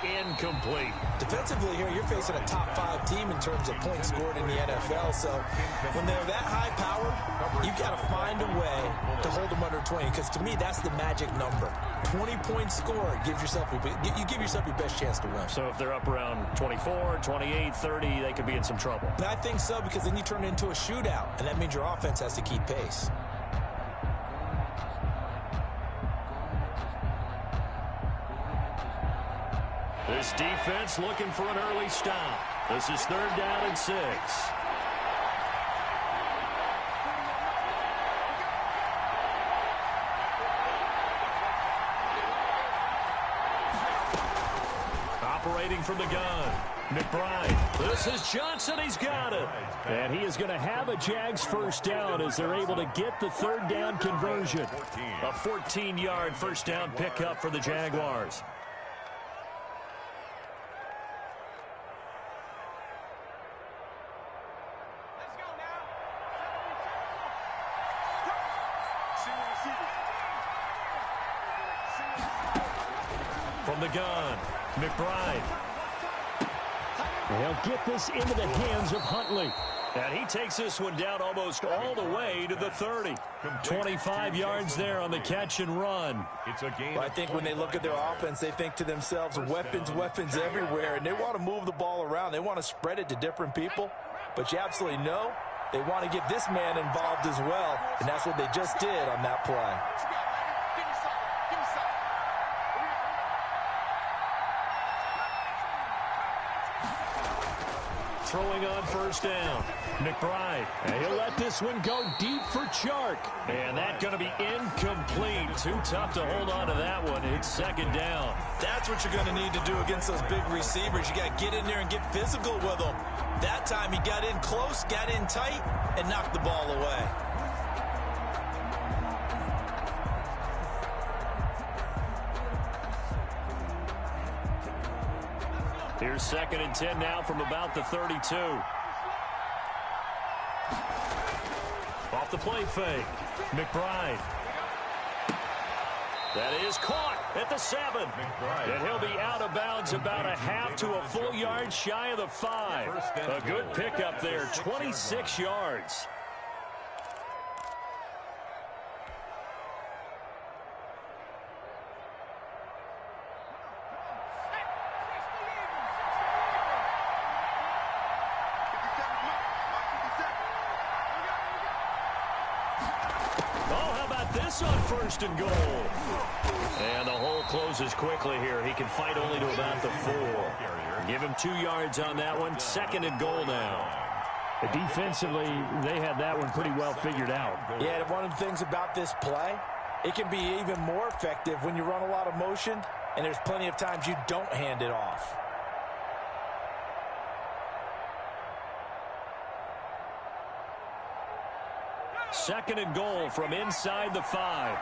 incomplete. Defensively here, you're facing a top-5 team in terms of points scored in the NFL. So when they're that high-powered, you've got to find a way to hold them under 20. Because to me, that's the magic number. 20 points scored gives yourself you give yourself your best chance to win. So if they're up around 24, 28, 30, they could be in some trouble. But I think so, because then you turn it into a shootout, and that means your offense has to keep pace. This defense looking for an early stop. This is 3rd down and 6. Operating from the gun, McBride. This is Johnson. He's got it. And he is going to have a Jags first down as they're able to get the 3rd down conversion. A 14-yard first down pickup for the Jaguars. From the gun, McBride. They'll get this into the hands of Huntley. And he takes this one down almost all the way to the 30. 25 yards there on the catch and run. Well, I think when they look at their offense, they think to themselves, weapons everywhere, and they want to move the ball around. They want to spread it to different people. But you absolutely know they want to get this man involved as well, and that's what they just did on that play. Throwing on first down, McBride. And he'll let this one go deep for Chark. And that's going to be incomplete. Too tough to hold on to that one. It's 2nd down. That's what you're going to need to do against those big receivers. You got to get in there and get physical with them. That time he got in close, got in tight, and knocked the ball away. Here's 2nd and 10 now from about the 32. Off the play fake. McBride. That is caught at the 7. And he'll be out of bounds about a half to a full yard shy of the 5. A good pickup there, 26 yards. On 1st and goal. And the hole closes quickly here. He can fight only to about the 4. Give him 2 yards on that one. 2nd and goal now. Defensively, they had that one pretty well figured out. Yeah, one of the things about this play, it can be even more effective when you run a lot of motion, and there's plenty of times you don't hand it off. Second and goal from inside the 5.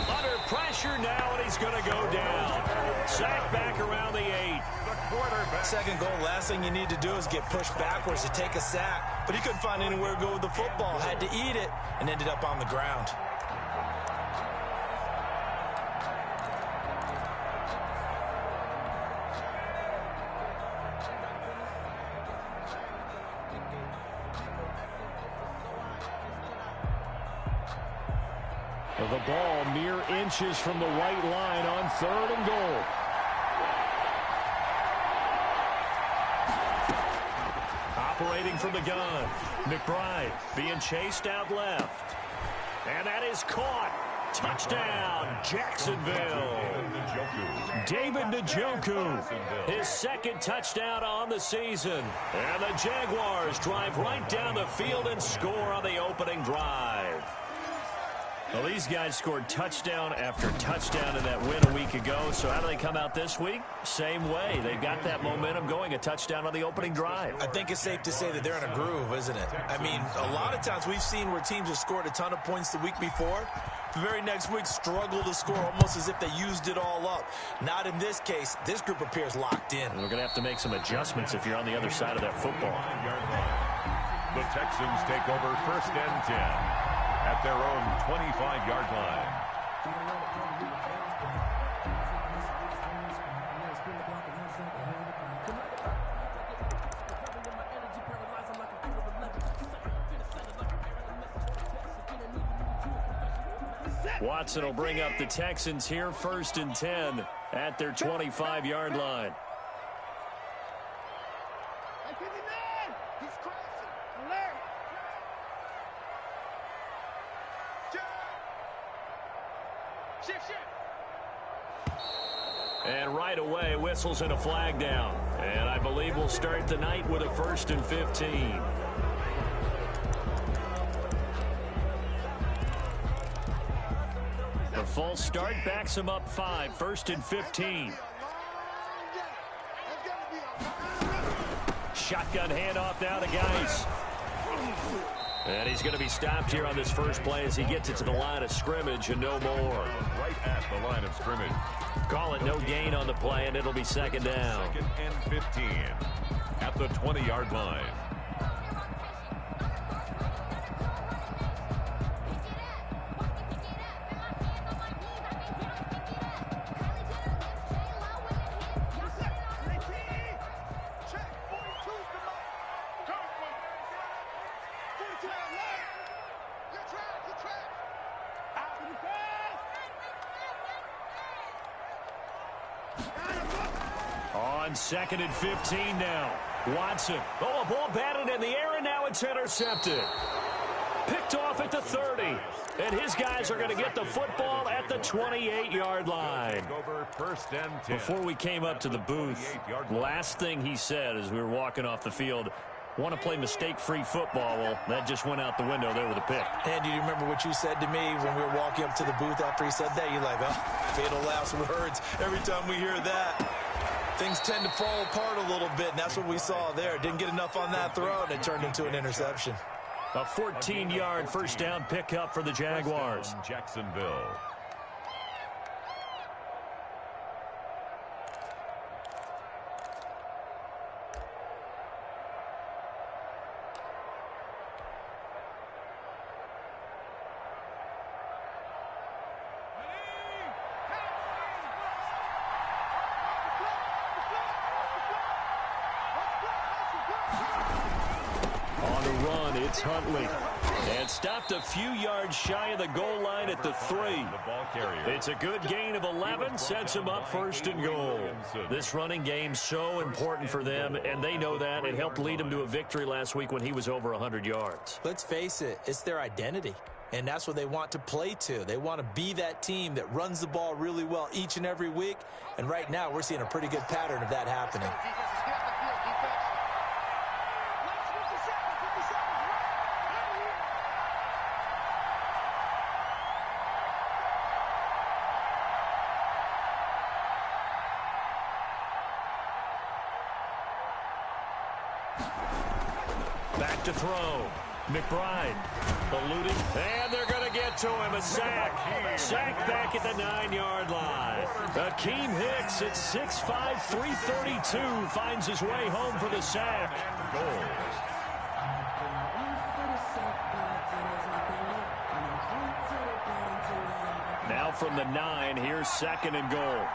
Under pressure now, and he's going to go down. Sacked back around the 8. Second goal, last thing you need to do is get pushed backwards to take a sack. But he couldn't find anywhere to go with the football. Had to eat it and ended up on the ground. The ball mere inches from the white line on 3rd and goal. Operating from the gun, McBride being chased out left. And that is caught. Touchdown, Jacksonville. David Njoku, his 2nd touchdown on the season. And the Jaguars drive right down the field and score on the opening drive. Well, these guys scored touchdown after touchdown in that win a week ago. So how do they come out this week? Same way. They've got that momentum going, a touchdown on the opening drive. I think it's safe to say that they're in a groove, isn't it? I mean, a lot of times we've seen where teams have scored a ton of points the week before. The very next week struggle to score almost as if they used it all up. Not in this case. This group appears locked in. And we're going to have to make some adjustments if you're on the other side of that football. The Texans take over 1st and 10 at their own 25-yard line. Watson will bring up the Texans here, 1st and 10 at their 25-yard line. And right away, whistles and a flag down. And I believe we'll start the night with a 1st and 15. The false start backs him up 5, 1st and 15. Shotgun handoff now to Geis. And he's going to be stopped here on this first play as he gets it to the line of scrimmage and no more. Right at the line of scrimmage. Call it no gain on the play, and it'll be 2nd down. 2nd and 15 at the 20-yard line. On 2nd and 15 now. Watson. Oh, a ball batted in the air, and now it's intercepted. Picked off at the 30. And his guys are going to get the football at the 28-yard line. Over 1st and 10. Before we came up to the booth, last thing he said as we were walking off the field, want to play mistake-free football. Well, that just went out the window there with a pick. Andy, do you remember what you said to me when we were walking up to the booth after he said that? You're like, oh, fatal last words every time we hear that. Things tend to fall apart a little bit, and that's what we saw there. Didn't get enough on that throw, and it turned into an interception. A 14-yard first down pickup for the Jaguars. Jacksonville. It's Huntley. And stopped a few yards shy of the goal line at the 3. It's a good gain of 11, sets him up 1st and goal. This running game's so important for them, and they know that. It helped lead them to a victory last week when he was over 100 yards. Let's face it, it's their identity. And that's what they want to play to. They want to be that team that runs the ball really well each and every week. And right now, we're seeing a pretty good pattern of that happening. Back to throw. McBride eluding, and they're going to get to him. A sack. Sack back at the 9-yard line. Akeem Hicks at 6'5", 332 finds his way home for the sack. Now from the 9, here's 2nd and goal.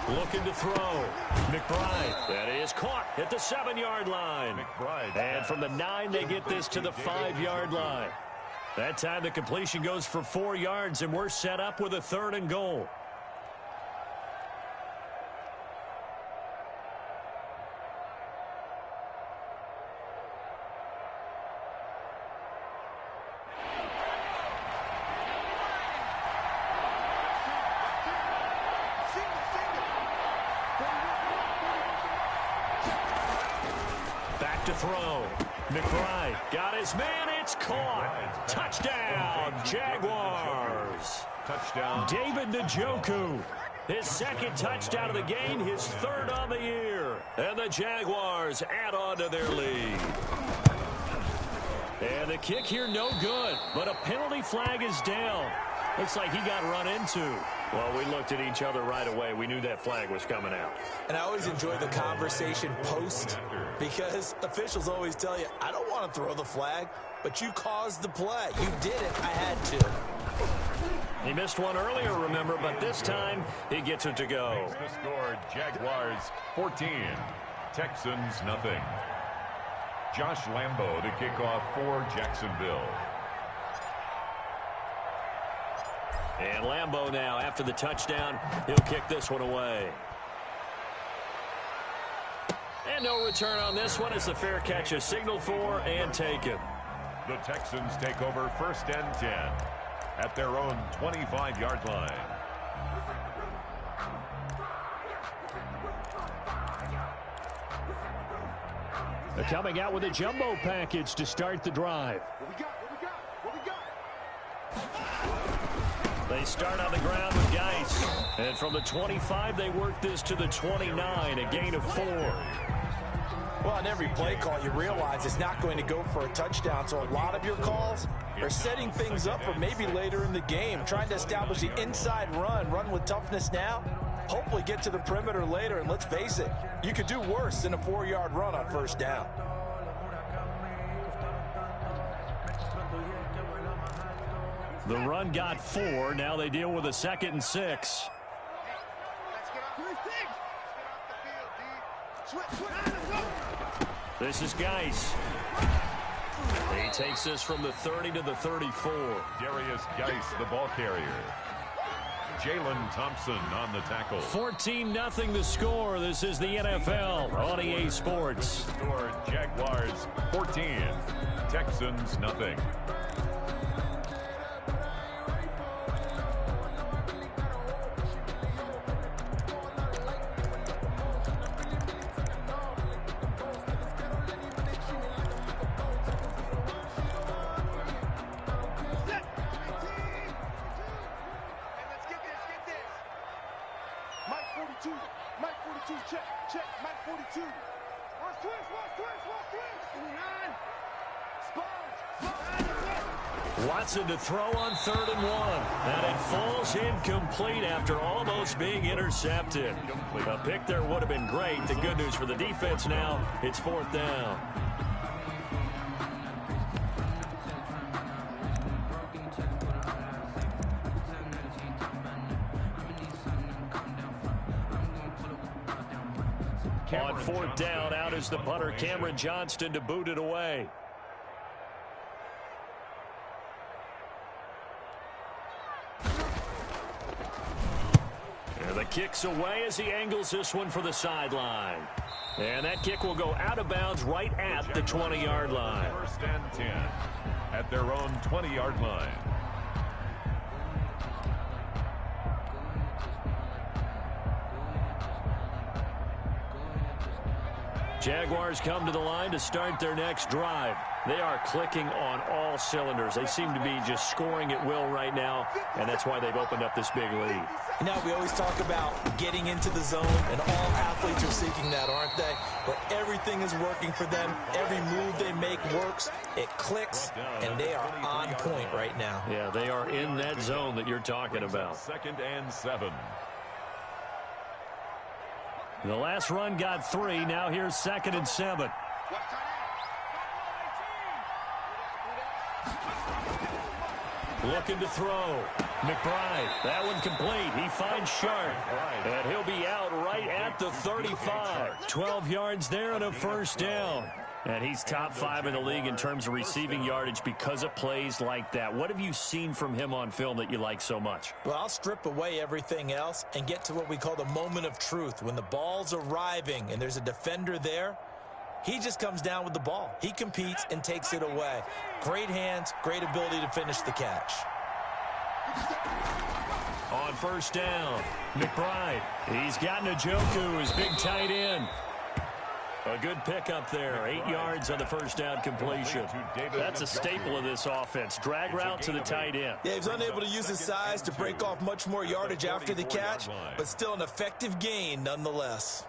Looking to throw. McBride. That is caught at the 7-yard line. And from the 9, they get this to the 5-yard line. That time the completion goes for 4 yards, and we're set up with a 3rd and goal. To throw. McBride got his man. It's caught. Touchdown, Jaguars. Touchdown. David Njoku. His 2nd touchdown of the game, his 3rd on the year. And the Jaguars add on to their lead. And the kick here no good, but a penalty flag is down. Looks like he got run into. Well, we looked at each other right away. We knew that flag was coming out. And I always enjoy the conversation post because officials always tell you, I don't want to throw the flag, but you caused the play. You did it. I had to. He missed one earlier, remember, but this time he gets it to go. Makes the score, Jaguars 14, Texans nothing. Josh Lambo to kick off for Jacksonville. And Lambo now, after the touchdown, he'll kick this one away. And no return on this one as the fair catch is signaled for and taken. The Texans take over 1st and 10 at their own 25-yard line. They're coming out with a jumbo package to start the drive. They start on the ground with Geis. And from the 25, they work this to the 29, a gain of 4. Well, on every play call, you realize it's not going to go for a touchdown. So a lot of your calls are setting things up for maybe later in the game, trying to establish the inside run with toughness now, hopefully get to the perimeter later. And let's face it, you could do worse than a 4-yard run on 1st down. The run got 4. Now they deal with a 2nd and 6. This is Geis. He takes this from the 30 to the 34. Darius Geis, the ball carrier. Jalen Thompson on the tackle. 14-0 the score. This is the NFL on EA Sports. Score, Jaguars 14, Texans nothing. Watson to throw on 3rd and 1. And it falls incomplete after almost being intercepted. A pick there would have been great. The good news for the defense now, it's 4th down. On 4th down, out is the punter, Cameron Johnston, to boot it away. And the kick's away as he angles this one for the sideline. And that kick will go out of bounds right at the 20-yard line. 1st and 10 at their own 20-yard line. Jaguars come to the line to start their next drive. They are clicking on all cylinders. They seem to be just scoring at will right now, and that's why they've opened up this big lead. You know, we always talk about getting into the zone, and all athletes are seeking that, aren't they? But everything is working for them. Every move they make works. It clicks, and they are on point right now. Yeah, they are in that zone that you're talking about. 2nd and 7. The last run got 3. Now here's 2nd and 7. Looking to throw. McBride. That one complete. He finds Sharp. And he'll be out right at the 35. 12 yards there and a 1st down. And he's top 5 in the league in terms of receiving yardage because of plays like that. What have you seen from him on film that you like so much? Well, I'll strip away everything else and get to what we call the moment of truth. When the ball's arriving and there's a defender there, he just comes down with the ball. He competes and takes it away. Great hands, great ability to finish the catch. On 1st down, McBride. He's got Njoku, his big tight end. A good pickup there. 8 yards on the 1st down completion. That's a staple of this offense. Drag route to the tight end. Yeah, he's unable to use his size to break off much more yardage after the catch, but still an effective gain nonetheless.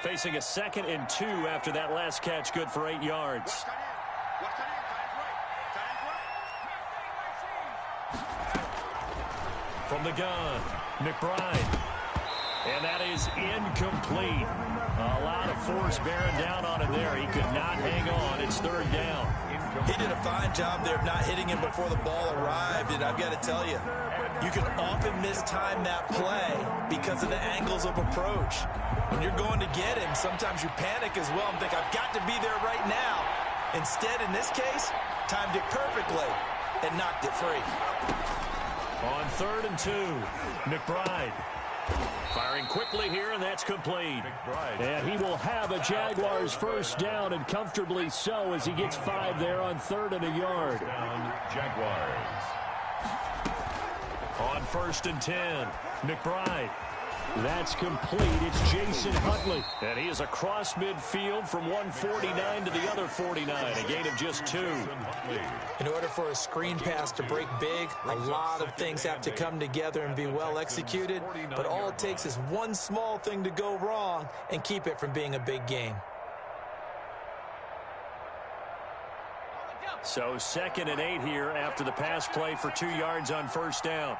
Facing a 2nd and 2 after that last catch, good for 8 yards. From the gun, McBride. And that is incomplete. A lot of force bearing down on him there. He could not hang on. It's third down. He did a fine job there of not hitting him before the ball arrived. And I've got to tell you, you can often mistime that play because of the angles of approach. When you're going to get him, sometimes you panic as well and think, I've got to be there right now. Instead, in this case, timed it perfectly and knocked it free. On 3rd and 2, McBride. Firing quickly here, and that's complete. And he will have a Jaguars first down, and comfortably so, as he gets 5 there on 3rd and a yard. Jaguars. On 1st and 10, McBride. That's complete. It's Jason Huntley. And he is across midfield from 149 to the other 49, a gain of just 2. In order for a screen pass to break big, a lot of things have to come together and be well executed, but all it takes is one small thing to go wrong and keep it from being a big game. So 2nd and 8 here after the pass play for 2 yards on first down.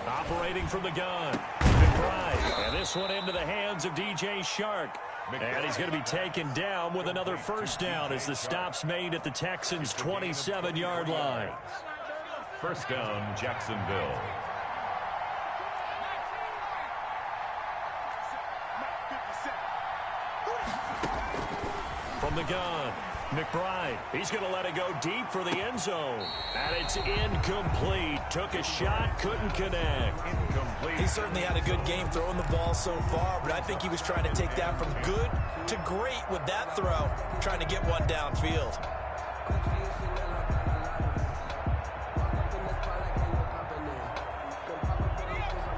Operating from the gun, McBride. And this one into the hands of DJ Shark. And he's going to be taken down with another first down as the stop's made at the Texans' 27-yard line. First down, Jacksonville. From the gun, McBride. He's going to let it go deep for the end zone. And it's incomplete. Took a shot, couldn't connect. Incomplete. He certainly had a good game throwing the ball so far, but I think he was trying to take that from good to great with that throw, trying to get one downfield.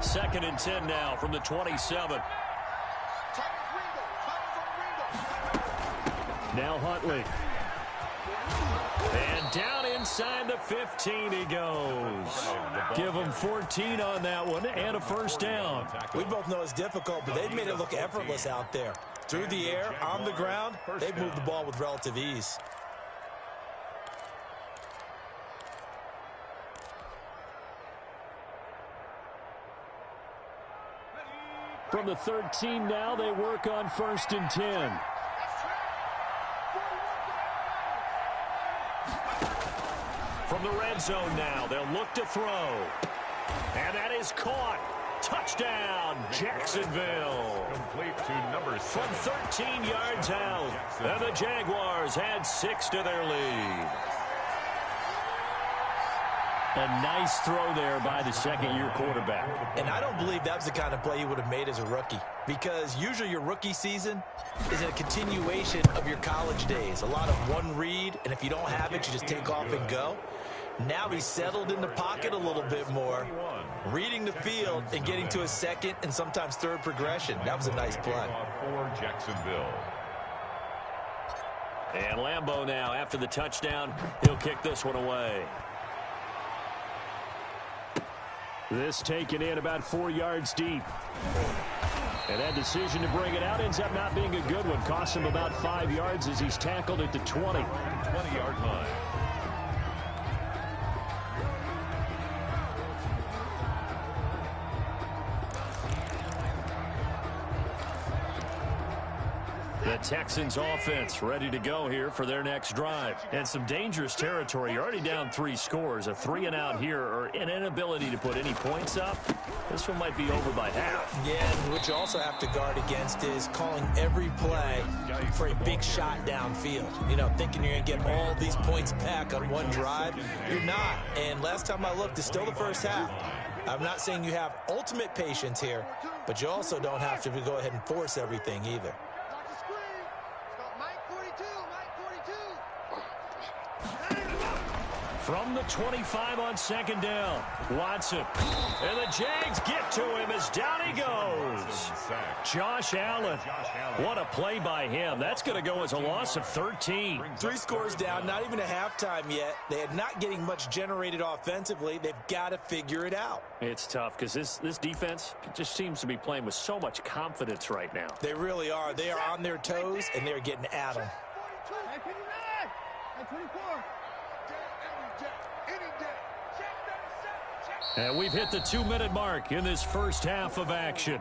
Second and 10 now from the 27. Now Huntley. And down inside the 15 he goes. Give him 14 on that one and a first down. We both know it's difficult, but they've made it look effortless out there. Through the air, on the ground, they've moved the ball with relative ease. From the 13 now, they work on 1st and 10. From the red zone now, they'll look to throw. And that is caught. Touchdown, Jacksonville. Complete to number 7. From 13 yards out, and the Jaguars add 6 to their lead. A nice throw there by the second-year quarterback. And I don't believe that was the kind of play he would have made as a rookie, because usually your rookie season is a continuation of your college days. A lot of one read, and if you don't have it, you just take off and go. Now he's settled in the pocket a little bit more, reading the field and getting to a second and sometimes third progression. That was a nice play. For Jacksonville. And Lambeau now, after the touchdown, he'll kick this one away. This taken in about 4 yards deep. And that decision to bring it out ends up not being a good one. Costs him about 5 yards as he's tackled at the 20. 20-yard line. The Texans offense ready to go here for their next drive. And some dangerous territory. You're already down 3 scores. A 3-and-out here, or an inability to put any points up. This one might be over by half. Yeah, and what you also have to guard against is calling every play for a big shot downfield. You know, thinking you're going to get all these points back on one drive. You're not. And last time I looked, it's still the first half. I'm not saying you have ultimate patience here, but you also don't have to go ahead and force everything either. From the 25 on second down, Watson. And the Jags get to him as down he goes. sack. Josh Allen. What a play by him. That's going to go as a loss of 13. 3 scores down, not even a halftime yet. They are not getting much generated offensively. They've got to figure it out. It's tough because this defense just seems to be playing with so much confidence right now. They really are. They are on their toes, and they're getting at them. And we've hit the 2-minute mark in this first half of action.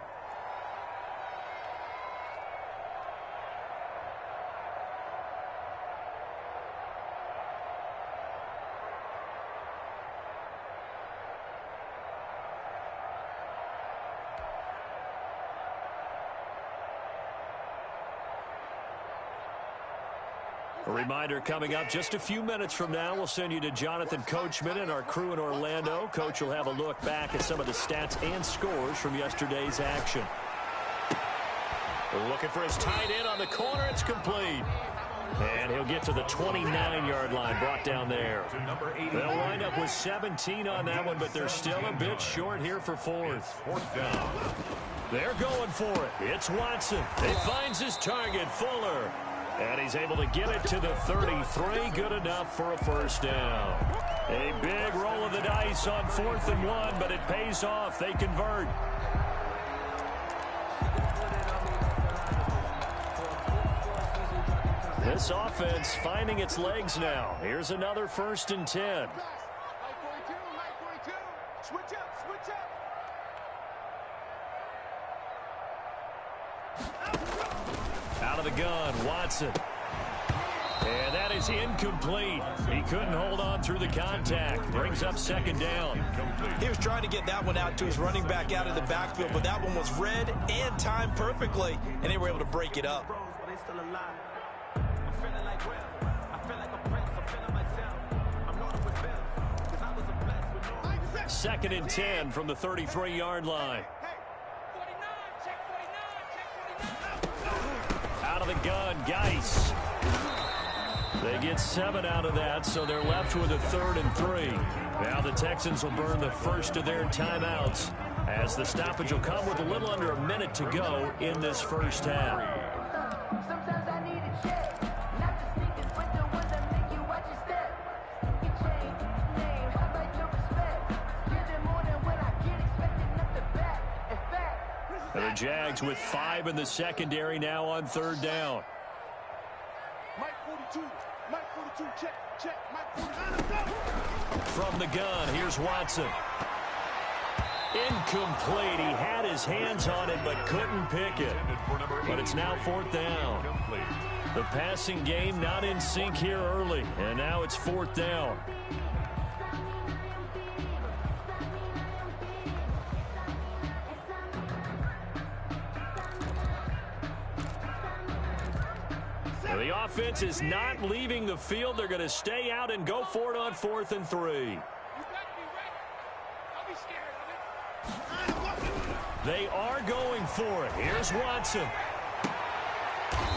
A reminder coming up just a few minutes from now, we'll send you to Jonathan Coachman and our crew in Orlando. Coach will have a look back at some of the stats and scores from yesterday's action. Looking for his tight end on the corner. It's complete. And he'll get to the 29-yard line, brought down there. They'll wind up with 17 on that one, but they're still a bit short here for fourth. Fourth down. They're going for it. It's Watson. He finds his target, Fuller. And he's able to get it to the 33. Good enough for a first down. A big roll of the dice on 4th and 1, but it pays off. They convert. This offense finding its legs now. Here's another 1st and 10. Out of the gun, Watson. And that is incomplete. He couldn't hold on through the contact. Brings up 2nd down. He was trying to get that one out to his running back out of the backfield, but that one was read and timed perfectly, and they were able to break it up. 2nd and 10 from the 33-yard line. Out of the gun, Geis. They get 7 out of that, so they're left with a 3rd and 3. Now the Texans will burn the first of their timeouts as the stoppage will come with a little under a minute to go in this first half. Sometimes I need a check, not the sneakers, but the ones that make you watch your step. You change name, how about your respect? Get it more than when I get expected, not the back. In fact, And the Jags with 5 in the secondary now on 3rd down. Mike 42, check, Mike 49, go! From the gun, here's Watson. Incomplete. He had his hands on it but couldn't pick it. But it's now 4th down. The passing game not in sync here early, and now it's 4th down. Now the offense is not leaving the field. They're going to stay out and go for it on 4th and 3. They are going for it. Here's Watson.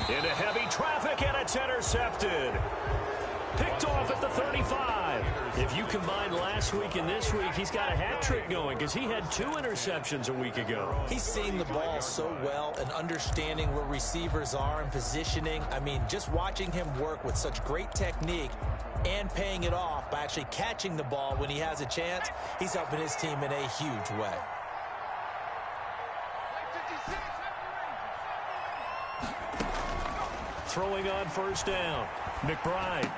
Into heavy traffic, and it's intercepted. Picked off at the 35. If you combine last week and this week, he's got a hat trick going because he had 2 interceptions a week ago. He's seeing the ball so well and understanding where receivers are and positioning. I mean, just watching him work with such great technique and paying it off by actually catching the ball when he has a chance, he's helping his team in a huge way. Throwing on 1st down. McBride.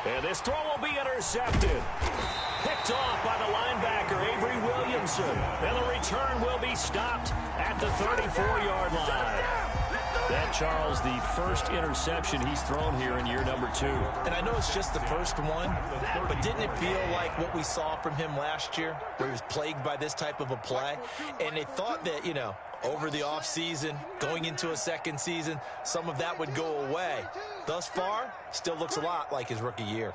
And this throw will be intercepted. Picked off by the linebacker, Avery Williamson. And the return will be stopped at the 34-yard line. That, Charles, the first interception he's thrown here in year number 2. And I know it's just the first one, but didn't it feel like what we saw from him last year, where he was plagued by this type of a play? And they thought that, you know, over the offseason, going into a second season, some of that would go away. Thus far, still looks a lot like his rookie year.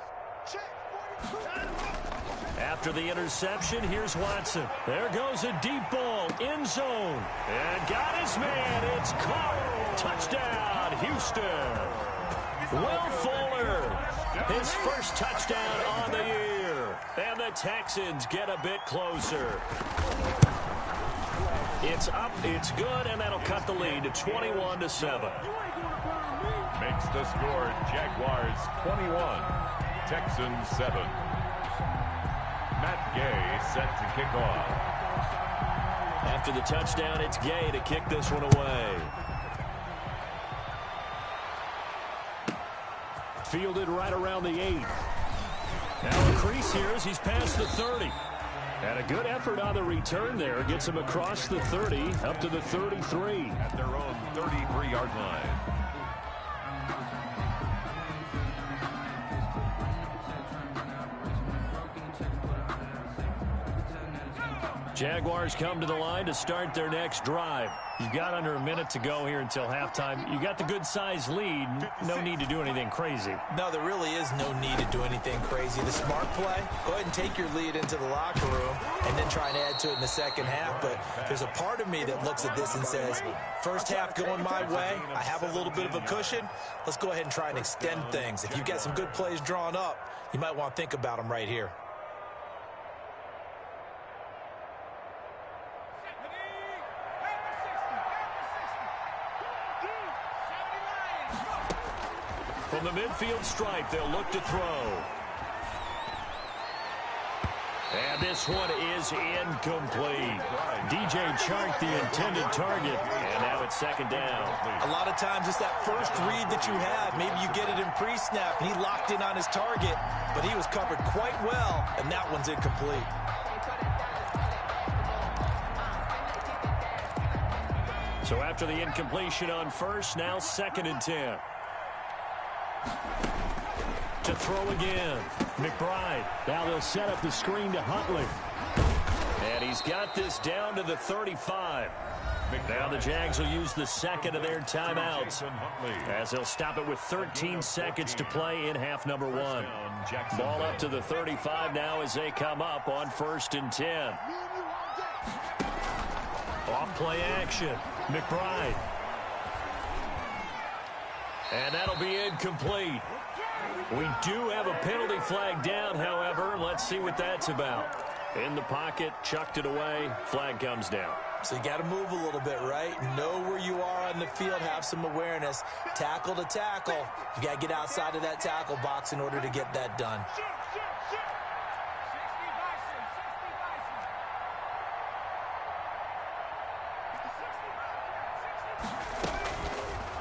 After the interception, here's Watson. There goes a deep ball, end zone. And got his man. It's caught. Touchdown, Houston. Will Fuller, his first touchdown on the year. And the Texans get a bit closer. It's up, it's good, and that'll cut the lead to 21-7. Makes the score Jaguars 21, Texans 7. Matt Gay set to kick off. After the touchdown, it's Gay to kick this one away. Fielded right around the 8. Now a crease here as he's past the 30. And a good effort on the return there. Gets him across the 30, up to the 33. At their own 33-yard line. Jaguars come to the line to start their next drive. You've got under a minute to go here until halftime. You got the good-sized lead. No need to do anything crazy. No, there really is no need to do anything crazy. The smart play, go ahead and take your lead into the locker room and then try and add to it in the second half. But there's a part of me that looks at this and says, first half going my way, I have a little bit of a cushion. Let's go ahead and try and extend things. If you've got some good plays drawn up, you might want to think about them right here. From the midfield stripe, they'll look to throw. And this one is incomplete. DJ Chark, the intended target, and now it's second down. A lot of times it's that first read that you have. Maybe you get it in pre-snap, and he locked in on his target, but he was covered quite well, and that one's incomplete. So after the incompletion on first, now 2nd and 10. To throw again. McBride. Now they'll set up the screen to Huntley. And he's got this down to the 35. Now the Jags will use the second of their timeouts as they'll stop it with 13 seconds to play in half number 1. Ball up to the 35 now as they come up on 1st and 10. Off play action. McBride. And that'll be incomplete. We do have a penalty flag down, however. Let's see what that's about. In the pocket, chucked it away, flag comes down. So you got to move a little bit, right? Know where you are on the field, have some awareness. Tackle to tackle. You got to get outside of that tackle box in order to get that done.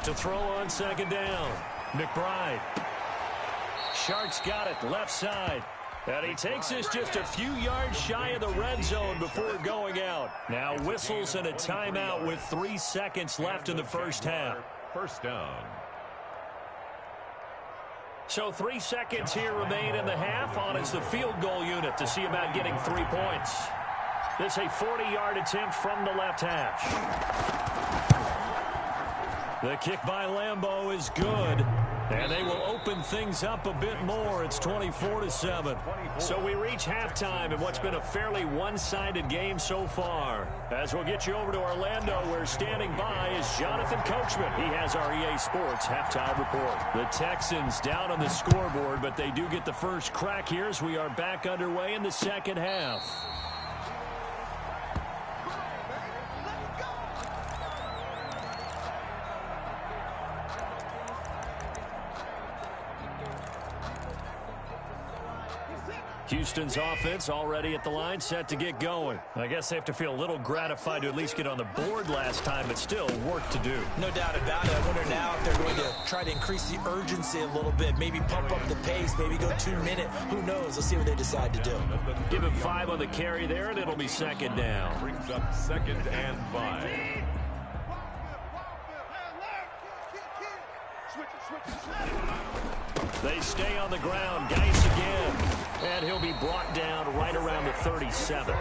To throw on 2nd down, McBride. Shark's got it, left side. And he takes this just a few yards shy of the red zone before going out. Now whistles and a timeout with 3 seconds left in the first half. First down. So 3 seconds here remain in the half. On is the field goal unit to see about getting 3 points. This a 40-yard attempt from the left hash. The kick by Lambeau is good. And they will open things up a bit more. It's 24-7. So we reach halftime in what's been a fairly one-sided game so far. As we'll get you over to Orlando, where standing by is Jonathan Coachman. He has our EA Sports halftime report. The Texans down on the scoreboard, but they do get the first crack here as we are back underway in the second half. Houston's offense already at the line, set to get going. I guess they have to feel a little gratified to at least get on the board last time, but still work to do. No doubt about it. I wonder now if they're going to try to increase the urgency a little bit, maybe pump up the pace, maybe go 2-minute. Who knows? Let's see what they decide to do. Give him 5 on the carry there, and it'll be second down. Brings up 2nd and 5. They stay on the ground. Geis again. And he'll be brought down right around the 37.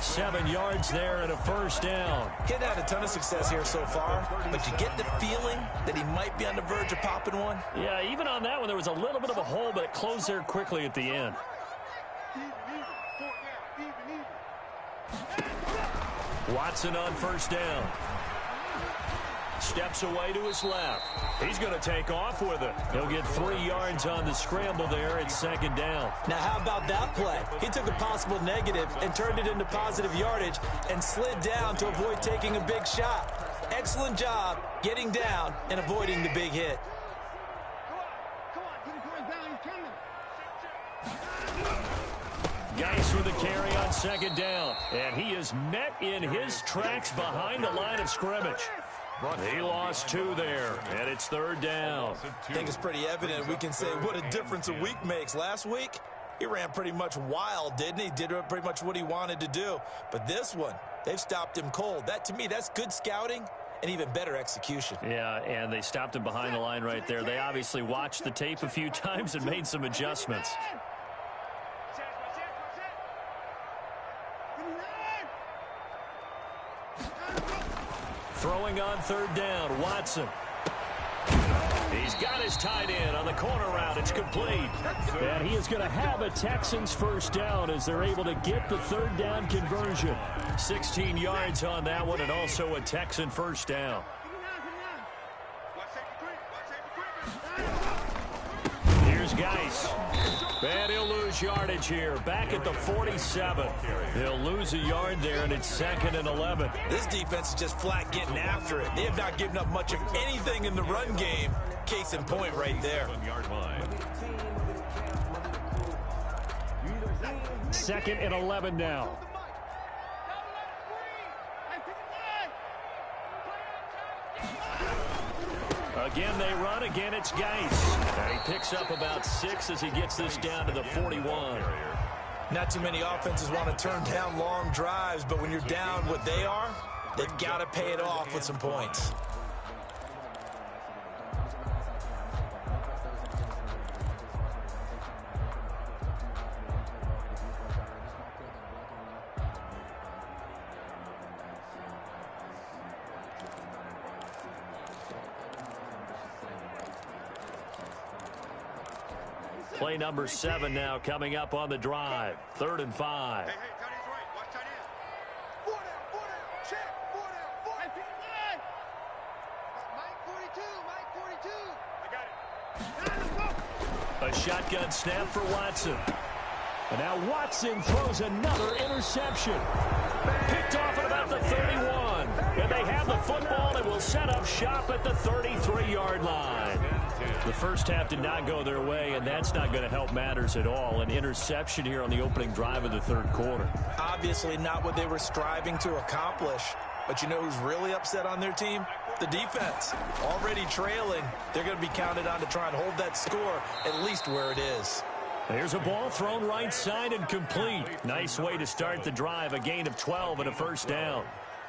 7 yards there and a first down. He's had a ton of success here so far, but you get the feeling that he might be on the verge of popping one. Yeah, even on that one, there was a little bit of a hole, but it closed there quickly at the end. Watson on first down. steps away to his left. He's going to take off with it. He'll get 3 yards on the scramble there. It's second down. Now, how about that play? He took a possible negative and turned it into positive yardage and slid down to avoid taking a big shot. Excellent job getting down and avoiding the big hit. Geis with the carry on second down. And he is met in his tracks behind the line of scrimmage. He lost 2 there, and it's third down. I think it's pretty evident. We can say what a difference a week makes. Last week, he ran pretty much wild, didn't he? Did pretty much what he wanted to do. But this one, they've stopped him cold. That, to me, that's good scouting and even better execution. Yeah, and they stopped him behind the line right there. They obviously watched the tape a few times and made some adjustments. Throwing on third down, Watson. He's got his tight end on the corner route. It's complete. And he is going to have a Texans first down as they're able to get the third down conversion. 16 yards on that one and also a Texan first down. Here's Geis. And he'll lose yardage here. Back at the 47. He'll lose a yard there, and it's 2nd and 11. This defense is just flat getting after it. They have not given up much of anything in the run game. Case in point right there. 2nd and 11 now. Again, they run. Again, it's Geis. And he picks up about 6 as he gets this down to the 41. Not too many offenses want to turn down long drives, but when you're down what they are, they've got to pay it off with some points. Play number 7 now coming up on the drive. 3rd and 5. Hey, tight end's right. Watch tight end. 4 down. Check. 4 down. Mike 42. I got it. A shotgun snap for Watson. And now Watson throws another interception. Picked off at about the 31. And they have the football and will set up shop at the 33-yard line. The first half did not go their way, and that's not going to help matters at all. An interception here on the opening drive of the third quarter. Obviously not what they were striving to accomplish. But you know who's really upset on their team? The defense. Already trailing. They're going to be counted on to try and hold that score at least where it is. There's a ball thrown right side and complete. Nice way to start the drive. A gain of 12 and a first down.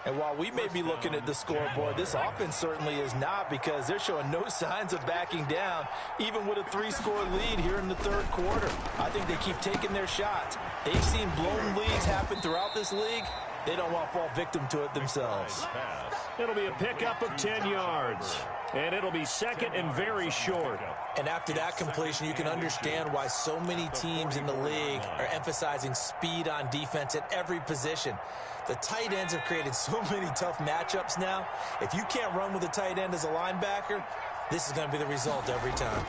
And while we may be looking at the scoreboard, this offense certainly is not, because they're showing no signs of backing down, even with a 3-score lead here in the third quarter. I think they keep taking their shots. They've seen blown leads happen throughout this league. They don't want to fall victim to it themselves. It'll be a pickup of 10 yards. And it'll be 2nd and very short. And after that completion, you can understand why so many teams in the league are emphasizing speed on defense at every position. The tight ends have created so many tough matchups now. If you can't run with a tight end as a linebacker, this is going to be the result every time.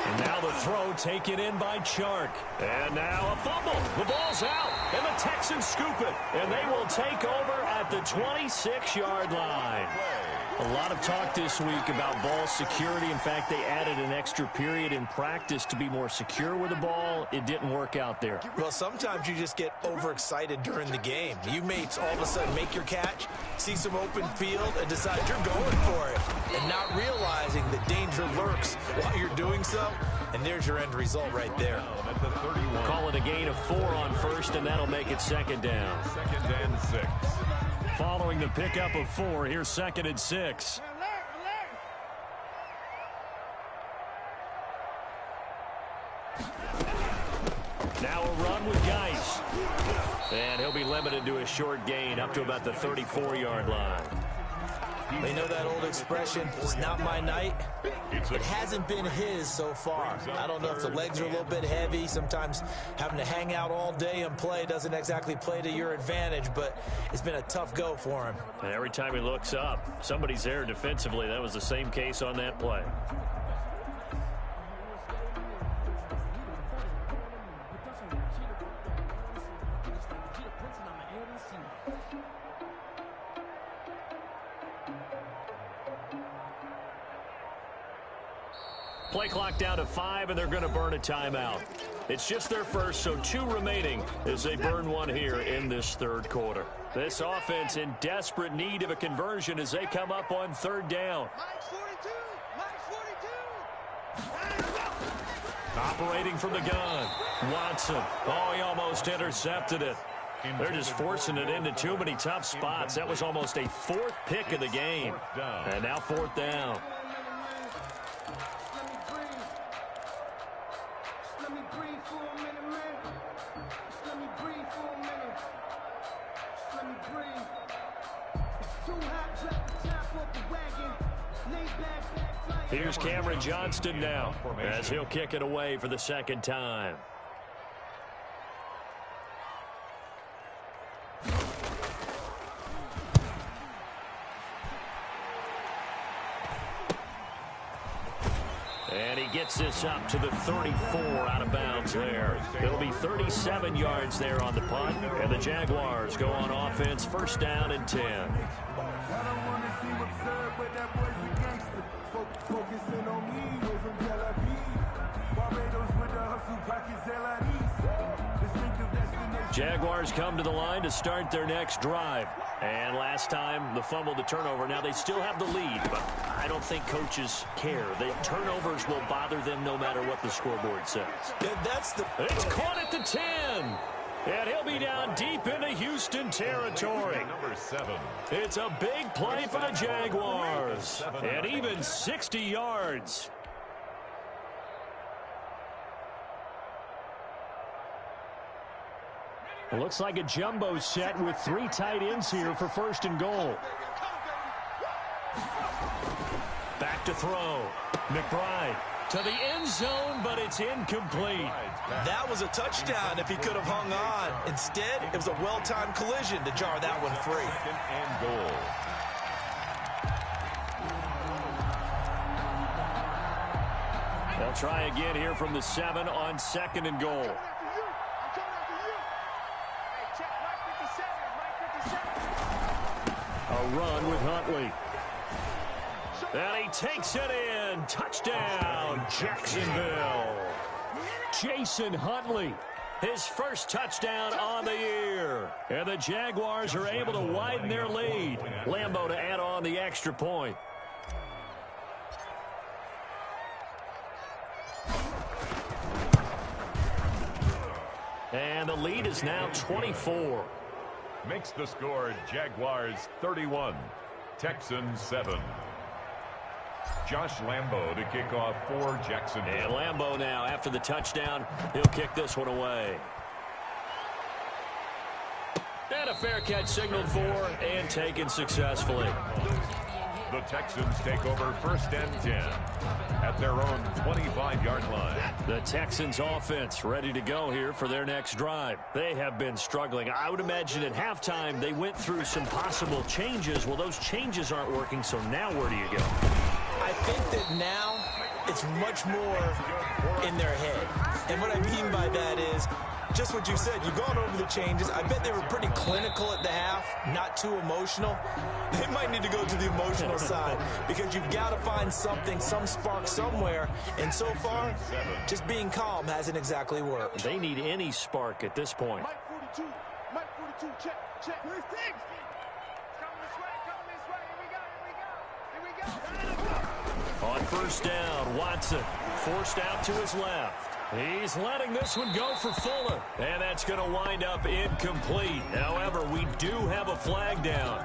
And now the throw taken in by Chark. And now a fumble. The ball's out. And the Texans scoop it. And they will take over at the 26-yard line. A lot of talk this week about ball security. In fact, they added an extra period in practice to be more secure with the ball. It didn't work out there. Well, sometimes you just get overexcited during the game. You may all of a sudden make your catch, see some open field, and decide you're going for it, and not realizing the danger lurks while you're doing so. And there's your end result right there. Call it a gain of 4 on first, and that'll make it 2nd down. 2nd and 6. Following the pickup of 4, here's 2nd and 6. Now a run with Geis. And he'll be limited to a short gain up to about the 34-yard line. They know that old expression, it's not my night. It hasn't been his so far. I don't know if the legs are a little bit heavy. Sometimes having to hang out all day and play doesn't exactly play to your advantage, but it's been a tough go for him. And every time he looks up, somebody's there defensively. That was the same case on that play. Play clock down to 5, and they're going to burn a timeout. It's just their first, so 2 remaining as they burn one here in this third quarter. This offense in desperate need of a conversion as they come up on third down. Operating from the gun, Watson. Oh, he almost intercepted it. They're just forcing it into too many tough spots. That was almost a 4th pick of the game. And now 4th down. Here's Cameron Johnston now as he'll kick it away for the second time. And he gets this up to the 34 out of bounds there. It'll be 37 yards there on the punt. And the Jaguars go on offense, first down and 10. Jaguars come to the line to start their next drive. And last time, the fumble, the turnover. Now they still have the lead, but I don't think coaches care. The turnovers will bother them no matter what the scoreboard says. Yeah, It's caught at the 10. And he'll be down deep into Houston territory. Number 7. It's a big play for the Jaguars. And even 60 yards. It looks like a jumbo set with 3 tight ends here for first and goal. Back to throw. McBride to the end zone, but it's incomplete. That was a touchdown if he could have hung on. Instead, it was a well-timed collision to jar that one free. Second and goal. They'll try again here from the 7 on second and goal. A run with Huntley. And he takes it in. Touchdown, Jacksonville. Jason Huntley, his first touchdown on the year. And the Jaguars are able to widen their lead. Lambeau to add on the extra point. And the lead is now 24. Makes the score Jaguars 31, Texans 7. Josh Lambeau to kick off for Jacksonville. And Lambeau now, after the touchdown, he'll kick this one away. And a fair catch signaled for and taken successfully. The Texans take over first and 10 at their own 25-yard line. The Texans offense ready to go here for their next drive. They have been struggling. I would imagine at halftime they went through some possible changes. Well, those changes aren't working, so now where do you go? I think that now it's much more in their head. And what I mean by that is just what you said. You've gone over the changes. I bet they were pretty clinical at the half, not too emotional. They might need to go to the emotional side because you've got to find something, some spark somewhere. And so far, just being calm hasn't exactly worked. They need any spark at this point. Mike 42, check. Where's Diggs? Coming this way. Here we go. On first down, Watson forced out to his left. He's letting this one go for Fuller. And that's going to wind up incomplete. However, we do have a flag down.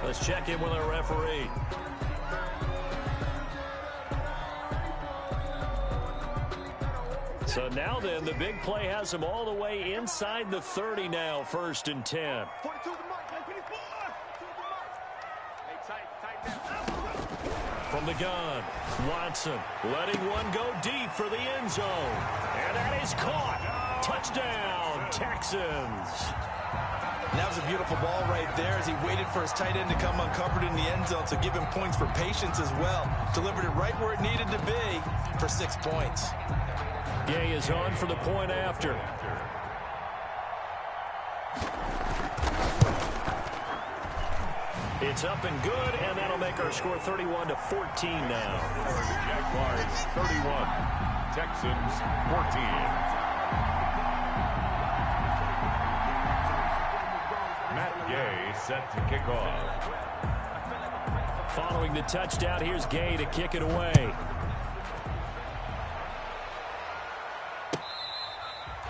Let's check in with our referee. So now then, the big play has him all the way inside the 30 now, first and 10. 42 to Mike. Hey, tight. from the gun. Watson letting one go deep for the end zone. And that is caught. Touchdown, Texans. And that was a beautiful ball right there as he waited for his tight end to come uncovered in the end zone, so give him points for patience as well. Delivered it right where it needed to be for 6 points. Gay is on for the point after. It's up and good, and that'll make our score 31-14 now. Jaguars 31, Texans 14. Matt Gay set to kick off. Following the touchdown, here's Gay to kick it away.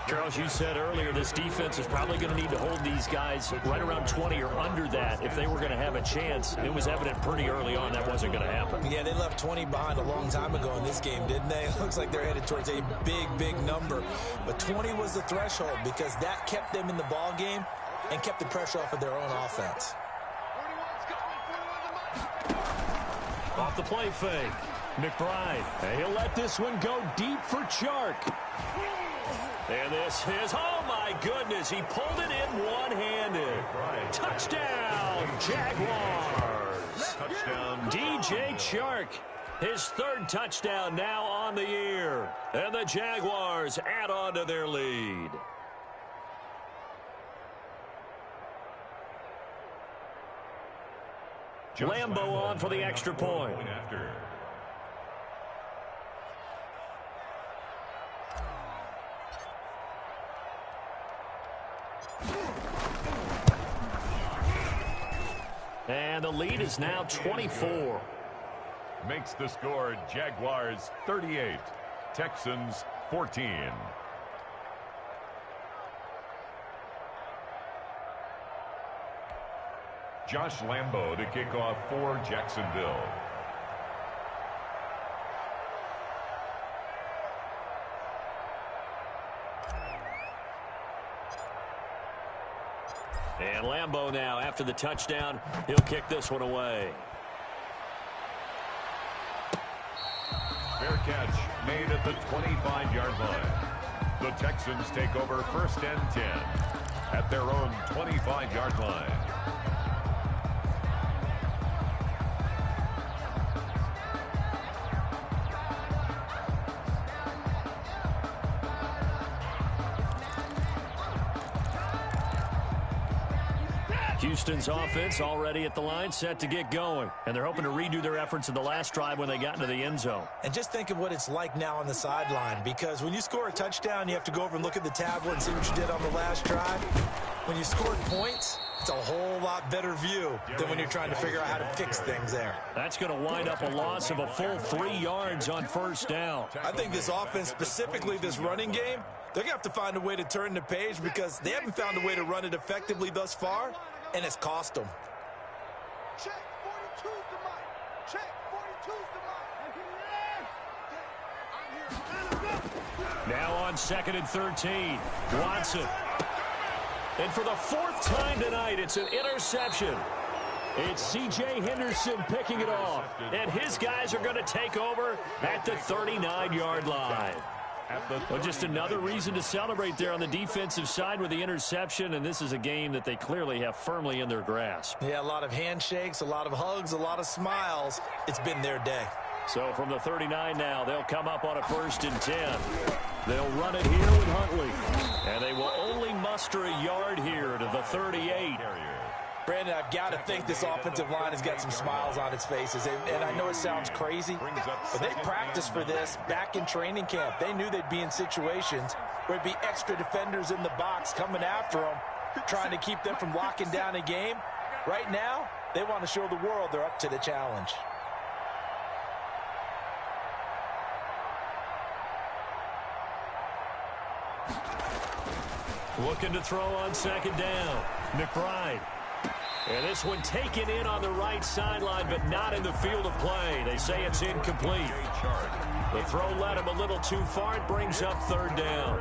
Charles, you said earlier this defense is probably going to need to hold these guys right around 20 or under that if they were going to have a chance. It was evident pretty early on that wasn't going to happen. Yeah, they left 20 behind a long time ago in this game, didn't they? It looks like they're headed towards a big, big number. But 20 was the threshold because that kept them in the ball game and kept the pressure off of their own offense. Off the play fake. McBride. And he'll let this one go deep for Chark. And this is, oh my goodness, he pulled it in one-handed. Touchdown, Jaguars. Touchdown. DJ Chark, his third touchdown now on the year. And the Jaguars add on to their lead. Lambo on for the extra point. And the lead is now 24. Makes the score Jaguars 38, Texans 14. Josh Lambo to kick off for Jacksonville. And Lambo now, after the touchdown, he'll kick this one away. Fair catch made at the 25-yard line. The Texans take over 1st and 10 at their own 25-yard line. Houston's offense already at the line, set to get going. And they're hoping to redo their efforts in the last drive when they got into the end zone. And just think of what it's like now on the sideline, because when you score a touchdown, you have to go over and look at the tablet and see what you did on the last drive. When you scored points, it's a whole lot better view than when you're trying to figure out how to fix things there. That's going to wind up a loss of a full 3 yards on 1st down. I think this offense, specifically this running game, they're going to have to find a way to turn the page because they haven't found a way to run it effectively thus far, and it's cost them. Check 42's the mic. Check 42's the mic. Now on 2nd and 13, Watson. And for the 4th time tonight, it's an interception. It's C.J. Henderson picking it off. And his guys are going to take over at the 39-yard line. Well, just another reason to celebrate there on the defensive side with the interception, and this is a game that they clearly have firmly in their grasp. Yeah, a lot of handshakes, a lot of hugs, a lot of smiles. It's been their day. So from the 39 now, they'll come up on a 1st and 10. They'll run it here with Huntley. And they will only muster a yard here to the 38. Brandon, I've got to think this offensive line has got some smiles on its faces. And I know it sounds crazy, but they practiced for this back in training camp. They knew they'd be in situations where it'd be extra defenders in the box coming after them, trying to keep them from locking down a game. Right now, they want to show the world they're up to the challenge. Looking to throw on 2nd down. McBride. And this one taken in on the right sideline, but not in the field of play. They say it's incomplete. The throw led him a little too far. It brings up 3rd down.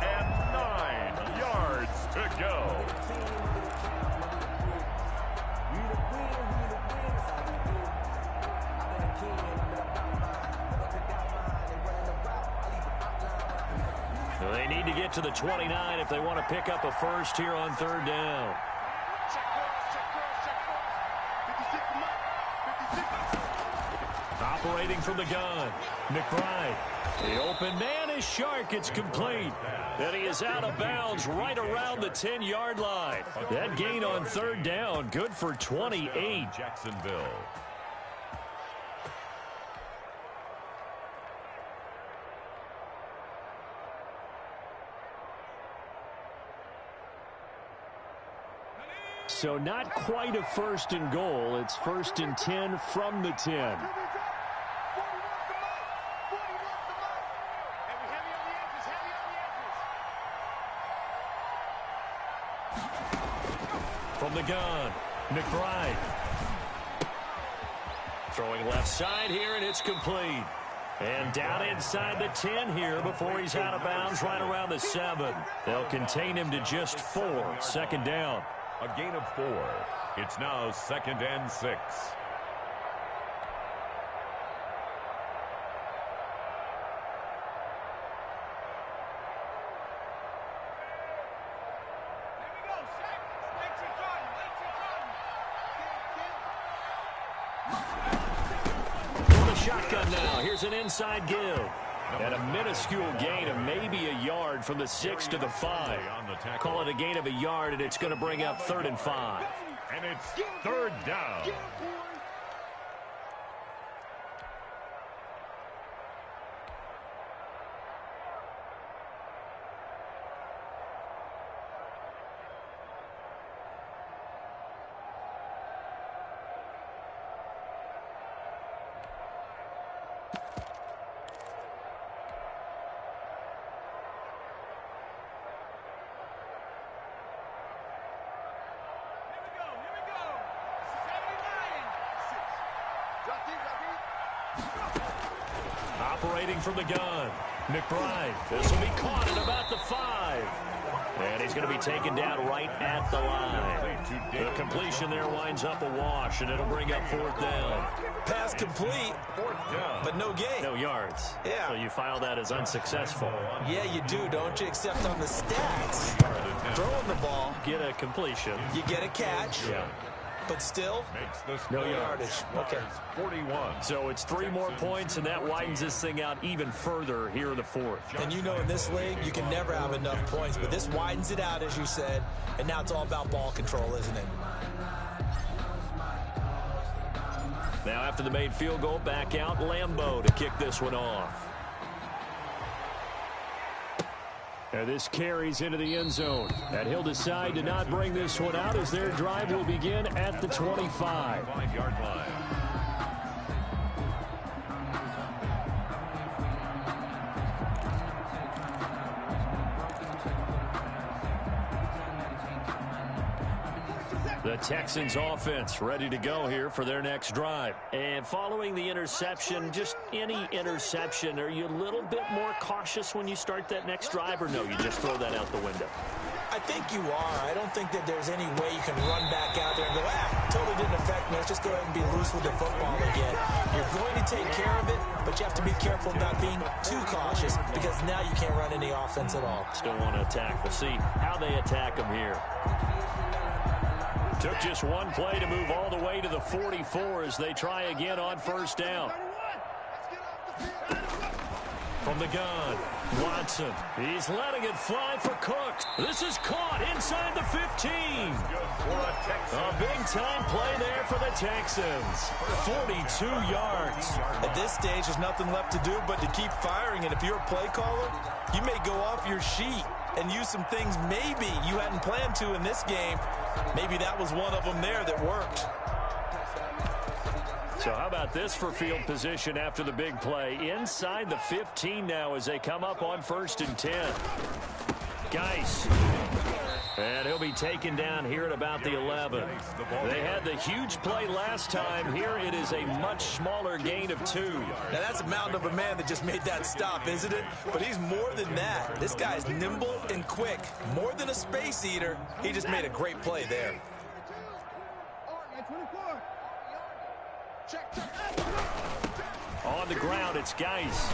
And 9 yards to go. They need to get to the 29 if they want to pick up a first here on third down. Check cross, check cross. 56 from up. 56. Operating from the gun, McBride. The open man is Shark. It's complete. And he is out of bounds right around the 10-yard line. That gain on third down, good for 28. Jacksonville. So not quite a first and goal. It's first and 10 from the 10. From the gun, McBride. Throwing left side here, and it's complete. And down inside the 10 here before he's out of bounds right around the 7. They'll contain him to just 4. Second down. A gain of 4. It's now 2nd and 6. Shotgun now. Here's an inside give. And a minuscule gain of maybe a yard from the 6 to the 5. Call it a gain of a yard, and it's going to bring up 3rd and 5. And it's 3rd down. Operating from the gun, McBride. This will be caught at about the 5. And he's going to be taken down right at the line. The completion there winds up a wash, and it'll bring up 4th down. Pass complete, but no gain. No yards. Yeah. So you file that as unsuccessful. Yeah, you do, don't you? Except on the stats. Throwing the ball, Get a completion. you get a catch, Yeah. but still, Makes the No score yardage. Okay. 41. So it's 3 more points, and that widens this thing out even further here in the 4th. and you know in this league, you can never have enough points, but this widens it out, as you said, and now it's all about ball control, isn't it? Now after the made field goal, back out Lambeau to kick this one off. And this carries into the end zone. And he'll decide to not bring this one out as their drive will begin at the 25. 5-yard line. The Texans offense ready to go here for their next drive. And following the interception, just any interception, are you a little bit more cautious when you start that next drive, or no, you just throw that out the window? I think you are. I don't think that there's any way you can run back out there and go, totally didn't affect me. Let's just go ahead and be loose with the football again. You're going to take care of it, but you have to be careful about being too cautious because now you can't run any offense at all. Still want to attack. We'll see how they attack them here. Took just one play to move all the way to the 44 as they try again on first down. From the gun, Watson. He's letting it fly for Cook. This is caught inside the 15. A big-time play there for the Texans. 42 yards. At this stage, there's nothing left to do but to keep firing, and if you're a play caller, you may go off your sheet and use some things maybe you hadn't planned to in this game. Maybe that was one of them there that worked. So how about this for field position after the big play? Inside the 15 now as they come up on 1st and 10. Geis. And he'll be taken down here at about the 11. They had the huge play last time. Here it is a much smaller gain of 2. Now that's a mountain of a man that just made that stop, isn't it? But he's more than that. This guy's nimble and quick. More than a space eater. He just made a great play there. Check. On the ground, it's Geis.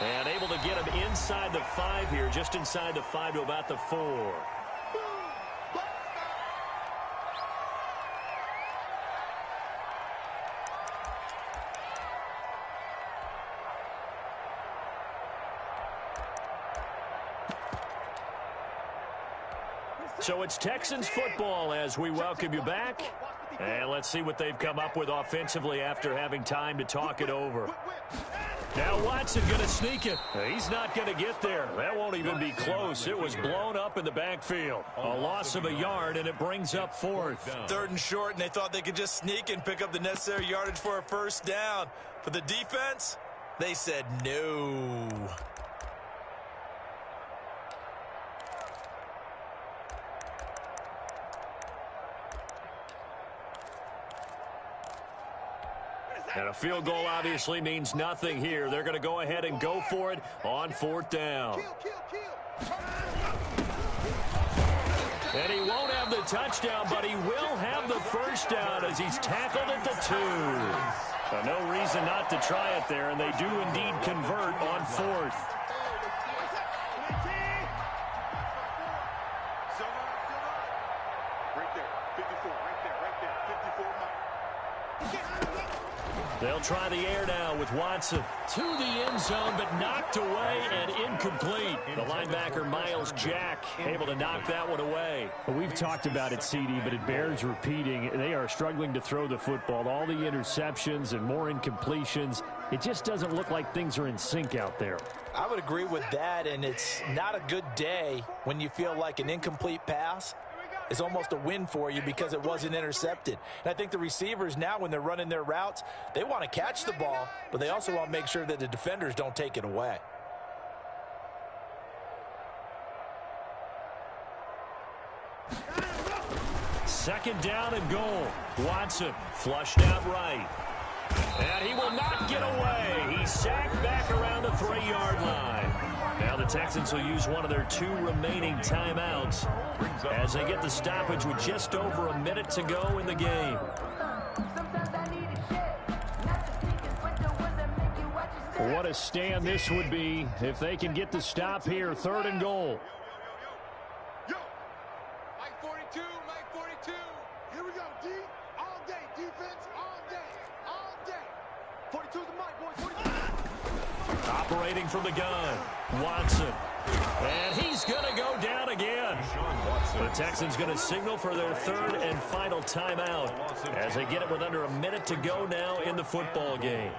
And able to get him inside the 5 here, just inside the 5 to about the 4. So it's Texans football as we welcome you back. And let's see what they've come up with offensively after having time to talk it over. Now Watson going to sneak it. He's not going to get there. That won't even be close. It was blown up in the backfield. A loss of a yard, and it brings up 4th. 3rd and short, and they thought they could just sneak and pick up the necessary yardage for a first down. For the defense, they said no. And a field goal obviously means nothing here. They're going to go ahead and go for it on 4th down. And he won't have the touchdown, but he will have the first down as he's tackled at the 2. No reason not to try it there, and they do indeed convert on 4th. They'll try the air now with Watson. To the end zone, but knocked away and incomplete. The linebacker, Miles Jack, able to knock that one away. Well, we've talked about it, CD, but it bears repeating. They are struggling to throw the football. All the interceptions and more incompletions. It just doesn't look like things are in sync out there. I would agree with that, and it's not a good day when you feel like an incomplete pass is almost a win for you because it wasn't intercepted. And I think the receivers now, when they're running their routes, they want to catch the ball, but they also want to make sure that the defenders don't take it away. Second down and goal. Watson flushed out right. And he will not get away. He's sacked back around the 3-yard line. Now the Texans will use one of their 2 remaining timeouts as they get the stoppage with just over a minute to go in the game. What a stand this would be if they can get the stop here. 3rd and goal. Mike 42, Mike 42. Here we go, D. All day, defense, all day, all day. 42's the mic, boys. 42. Operating from the gun, Watson. And he's going to go down again. The Texans going to signal for their 3rd and final timeout as they get it with under a minute to go now in the football game.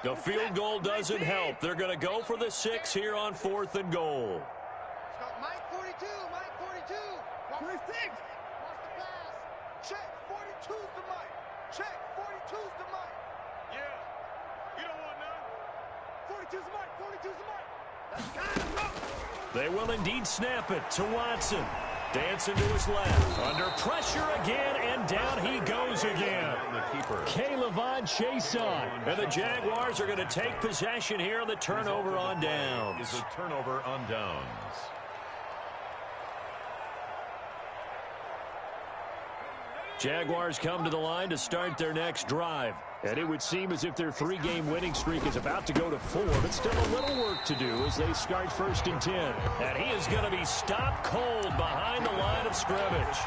The field goal doesn't help. They're going to go for the 6 here on 4th and goal. Mike 42, Mike 42. 26. Watch the pass. Check, 42's the mic. Check, 42's the mic. Yeah, you don't want none. 42's the mic, 42's the mic. That's kind of rough. They will indeed snap it to Watson. Dancing to his left. Under pressure again, and down he goes again. K'Lavon Chason. And the Jaguars are going to take possession here on the turnover on downs. Is a turnover on downs. Jaguars come to the line to start their next drive. And it would seem as if their 3-game winning streak is about to go to 4, but still a little work to do as they start 1st and 10. And he is going to be stopped cold behind the line of scrimmage.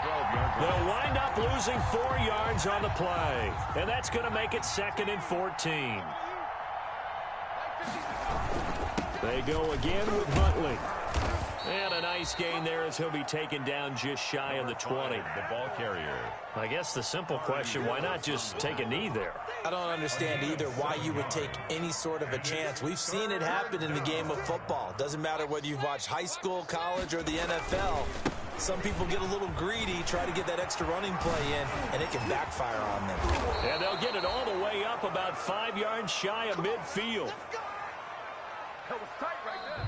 They'll wind up losing 4 yards on the play. And that's going to make it 2nd and 14. They go again with Huntley. And a nice gain there as he'll be taken down just shy of the 20. The ball carrier. I guess the simple question, why not just take a knee there? I don't understand either why you would take any sort of a chance. We've seen it happen in the game of football. Doesn't matter whether you've watched high school, college, or the NFL. Some people get a little greedy, try to get that extra running play in, and it can backfire on them. And they'll get it all the way up about 5 yards shy of midfield. That was tight right there.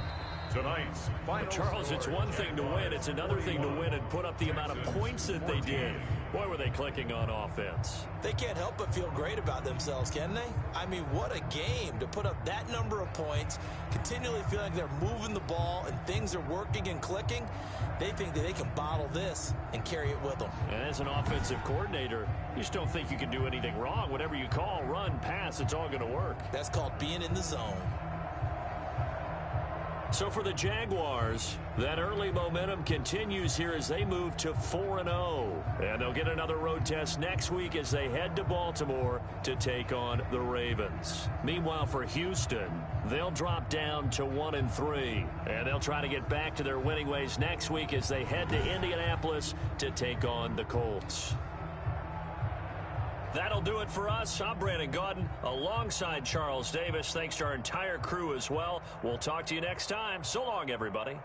Tonight's final Charles, it's one thing to win. It's another thing to win and put up the amount of points that they did. Boy, were they clicking on offense. They can't help but feel great about themselves, can they? I mean, what a game to put up that number of points, continually feel like they're moving the ball and things are working and clicking. They think that they can bottle this and carry it with them. And as an offensive coordinator, you just don't think you can do anything wrong. Whatever you call, run, pass, it's all going to work. That's called being in the zone. So for the Jaguars, that early momentum continues here as they move to 4-0. And they'll get another road test next week as they head to Baltimore to take on the Ravens. Meanwhile, for Houston, they'll drop down to 1-3. And they'll try to get back to their winning ways next week as they head to Indianapolis to take on the Colts. That'll do it for us. I'm Brandon Gaudin alongside Charles Davis. Thanks to our entire crew as well. We'll talk to you next time. So long, everybody.